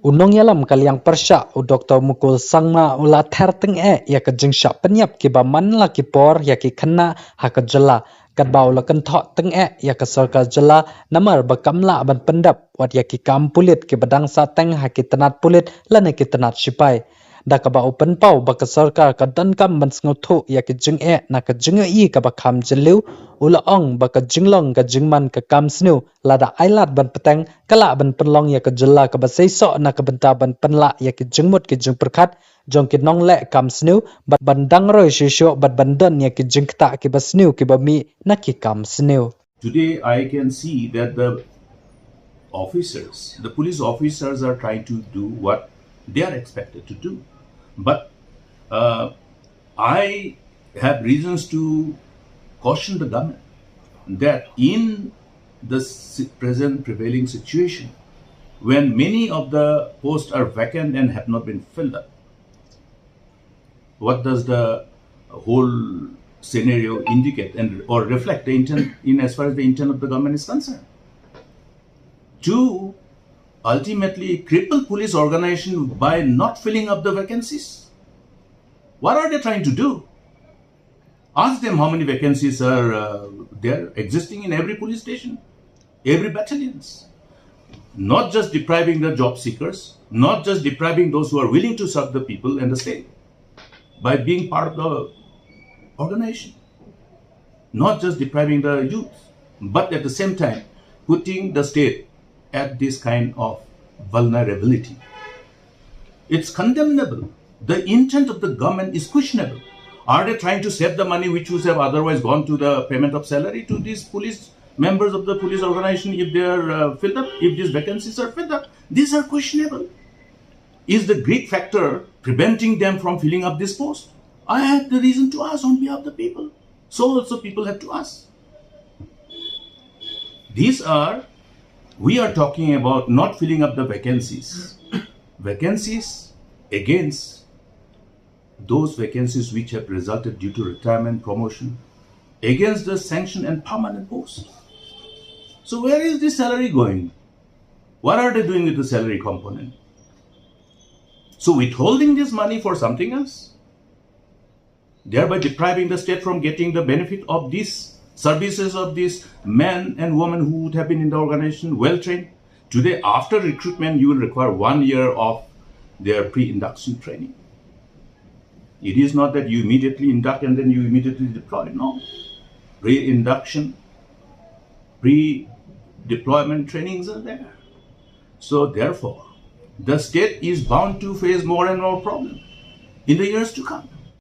Unong yalam kaliang persya u Dr. Mukul sangma ula ther teng ya ke jengsha Pynïap ki ba man la ki por ya ki khana ha ke Jylla kat bau la kan tho teng ya ke Sorkar Jylla namar ba kamla ban pendap wat ya ki Kam Pulit ki badang sa teng ha ki tenat pulit la ne ki tenat sipai da ka ba open pau ba ke Sorkar ka dan kam ban sngotu ya ki jeng na ka jeng ka ba kham Jylleu ula ong ba ka jinglong ka jingman ka kam snu la da ailat ban peteng kala ban penlong ya ke Jylla ka ba seiso na ka benta ban penla ya ki jengmut ki jeng perkhat jong ki nong le kam snu bat ban dang roi shisho bat ban don ya ki jeng kta ki ba snu ki ba mi na ki kam snu. Today I can see that the police officers are trying to do what they are expected to do. But I have reasons to caution the government that in the present prevailing situation, when many of the posts are vacant and have not been filled up, what does the whole scenario indicate and or reflect the intent in as far as the intent of the government is concerned? To ultimately cripple police organization by not filling up the vacancies. What are they trying to do? Ask them how many vacancies are there existing in every police station, every battalions. Not just depriving the job seekers, not just depriving those who are willing to serve the people and the state by being part of the organization. Not just depriving the youth, but at the same time putting the state at this kind of vulnerability. It's condemnable. The intent of the government is questionable. Are they trying to save the money which would have otherwise gone to the payment of salary to these police members of the police organization if they are filled up, if these vacancies are filled up? These are questionable. Is the greed factor preventing them from filling up this post? I had the reason to ask on behalf of the people. So also people have to ask. We are talking about not filling up the vacancies. Vacancies against those vacancies which have resulted due to retirement, promotion, against the sanction and permanent post. So where is this salary going? What are they doing with the salary component? So withholding this money for something else, thereby depriving the state from getting the benefit of these services of these men and women who would have been in the organization, well trained. Today, after recruitment, you will require 1 year of their pre-induction training. It is not that you immediately induct and then you immediately deploy. No. Pre-induction, pre-deployment trainings are there. So therefore, the state is bound to face more and more problems in the years to come.